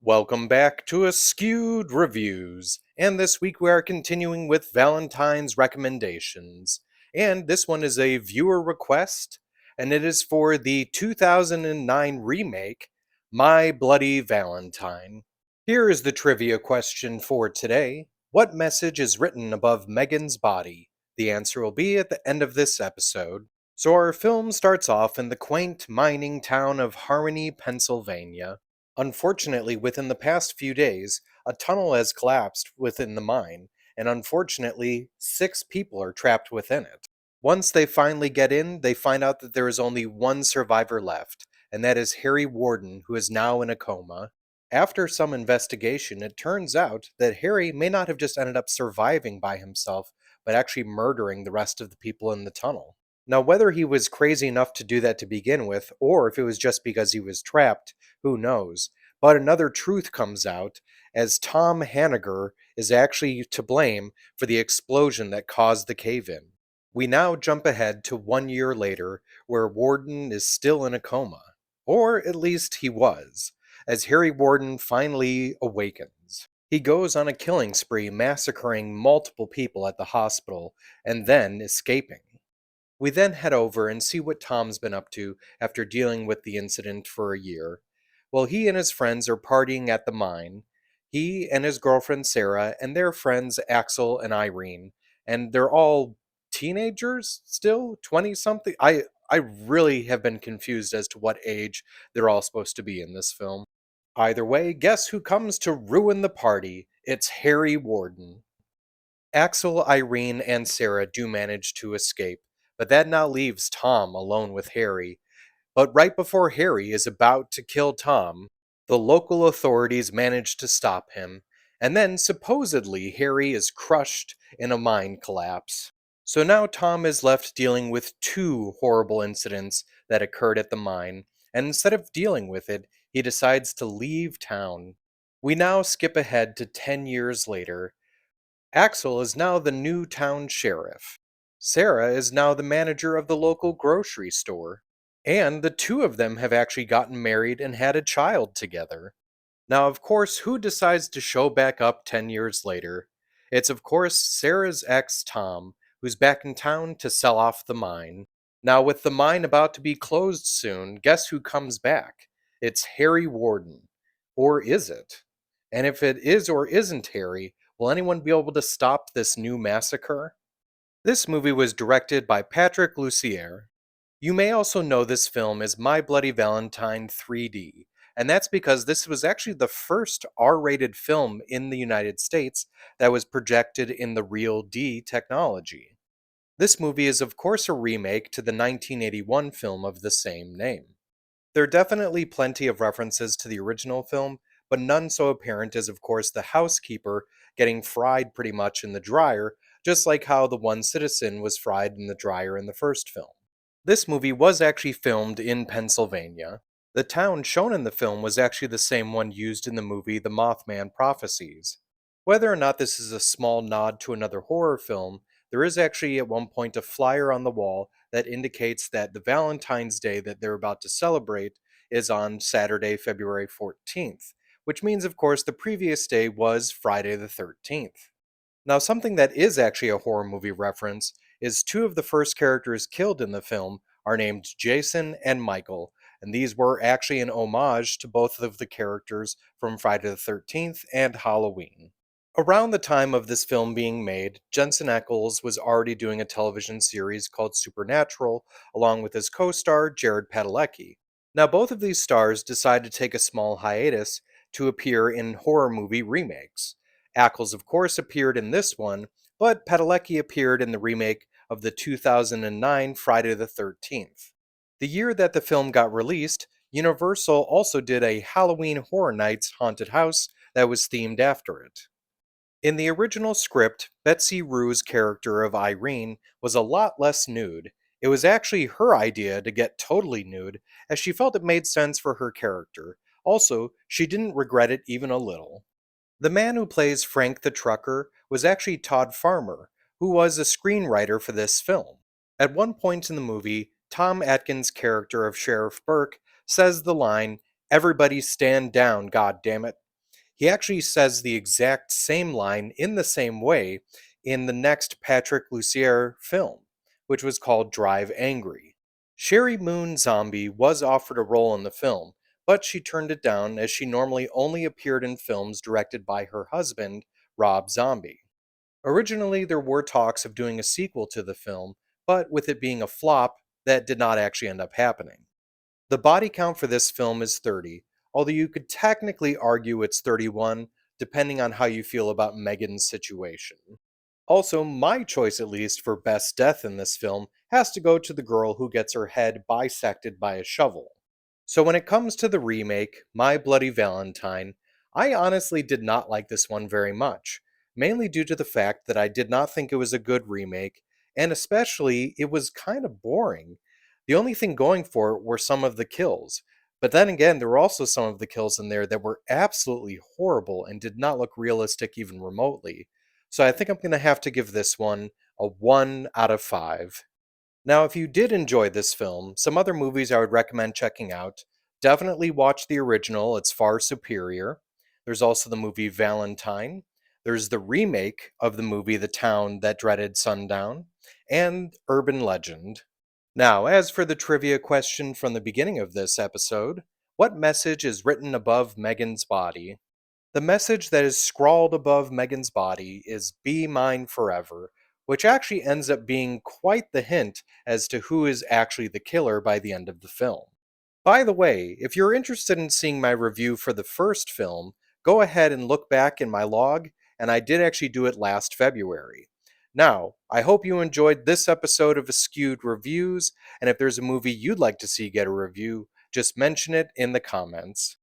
Welcome back to Askewed Reviews, and this week we are continuing with Valentine's recommendations. And this one is a viewer request, and it is for the 2009 remake, My Bloody Valentine. Here is the trivia question for today. What message is written above Megan's body? The answer will be at the end of this episode. So our film starts off in the quaint mining town of Harmony, Pennsylvania. Unfortunately, within the past few days, a tunnel has collapsed within the mine, and unfortunately, 6 people are trapped within it. Once they finally get in, they find out that there is only one survivor left, and that is Harry Warden, who is now in a coma. After some investigation, it turns out that Harry may not have just ended up surviving by himself, but actually murdering the rest of the people in the tunnel. Now, whether he was crazy enough to do that to begin with, or if it was just because he was trapped, who knows? But another truth comes out, as Tom Hanniger is actually to blame for the explosion that caused the cave in. We now jump ahead to 1 year later, where Warden is still in a coma. Or at least he was, as Harry Warden finally awakens. He goes on a killing spree, massacring multiple people at the hospital, and then escaping. We then head over and see what Tom's been up to after dealing with the incident for a year. While he and his friends are partying at the mine, he and his girlfriend Sarah and their friends Axel and Irene, and they're all teenagers still, 20 something. I really have been confused as to what age they're all supposed to be in this film. Either way, guess who comes to ruin the party? It's Harry Warden. Axel, Irene, and Sarah do manage to escape, but that now leaves Tom alone with Harry. But right before Harry is about to kill Tom, the local authorities manage to stop him, and then supposedly Harry is crushed in a mine collapse. So now Tom is left dealing with 2 horrible incidents that occurred at the mine, and instead of dealing with it, he decides to leave town. We now skip ahead to 10 years later. Axel is now the new town sheriff. Sarah is now the manager of the local grocery store. And the two of them have actually gotten married and had a child together. Now, of course, who decides to show back up 10 years later? It's, of course, Sarah's ex, Tom, who's back in town to sell off the mine. Now, with the mine about to be closed soon, guess who comes back? It's Harry Warden. Or is it? And if it is or isn't Harry, will anyone be able to stop this new massacre? This movie was directed by Patrick Lussier. You may also know this film as My Bloody Valentine 3D, and that's because this was actually the first R rated film in the United States that was projected in the Real D technology. This movie is, of course, a remake to the 1981 film of the same name. There are definitely plenty of references to the original film, but none so apparent as, of course, the housekeeper getting fried pretty much in the dryer, just like how the one citizen was fried in the dryer in the first film. This movie was actually filmed in Pennsylvania. The town shown in the film was actually the same one used in the movie The Mothman Prophecies. Whether or not this is a small nod to another horror film, there is actually at one point a flyer on the wall that indicates that the Valentine's Day that they're about to celebrate is on Saturday, February 14th, which means, of course, the previous day was Friday the 13th. Now, something that is actually a horror movie reference is 2 of the first characters killed in the film are named Jason and Michael, and these were actually an homage to both of the characters from Friday the 13th and Halloween. Around the time of this film being made, Jensen Ackles was already doing a television series called Supernatural, along with his co-star Jared Padalecki. Now, both of these stars decided to take a small hiatus to appear in horror movie remakes. Ackles, of course, appeared in this one, but Padalecki appeared in the remake of the 2009 Friday the 13th. The year that the film got released, Universal also did a Halloween Horror Nights haunted house that was themed after it. In the original script, Betsy Rue's character of Irene was a lot less nude. It was actually her idea to get totally nude, as she felt it made sense for her character. Also, she didn't regret it even a little. The man who plays Frank the Trucker was actually Todd Farmer, who was a screenwriter for this film. At one point in the movie, Tom Atkins' character of Sheriff Burke says the line, "Everybody stand down, goddammit." He actually says the exact same line in the same way in the next Patrick Lussier film, which was called Drive Angry. Sherry Moon Zombie was offered a role in the film, but she turned it down as she normally only appeared in films directed by her husband, Rob Zombie. Originally, there were talks of doing a sequel to the film, but with it being a flop, that did not actually end up happening. The body count for this film is 30, although you could technically argue it's 31, depending on how you feel about Megan's situation. Also, my choice at least for best death in this film has to go to the girl who gets her head bisected by a shovel. So when it comes to the remake, My Bloody Valentine, I honestly did not like this one very much, mainly due to the fact that I did not think it was a good remake, and especially it was kind of boring. The only thing going for it were some of the kills, but then again, there were also some of the kills in there that were absolutely horrible and did not look realistic even remotely. So I think I'm going to have to give this one a 1 out of 5. Now, if you did enjoy this film, some other movies I would recommend checking out. Definitely watch the original, it's far superior. There's also the movie Valentine. There's the remake of the movie The Town That Dreaded Sundown, and Urban Legend. Now, as for the trivia question from the beginning of this episode, what message is written above Megan's body? The message that is scrawled above Megan's body is "Be mine forever," which actually ends up being quite the hint as to who is actually the killer by the end of the film. By the way, if you're interested in seeing my review for the first film, go ahead and look back in my log, and I did actually do it last February. Now, I hope you enjoyed this episode of Askewed Reviews, and if there's a movie you'd like to see get a review, just mention it in the comments.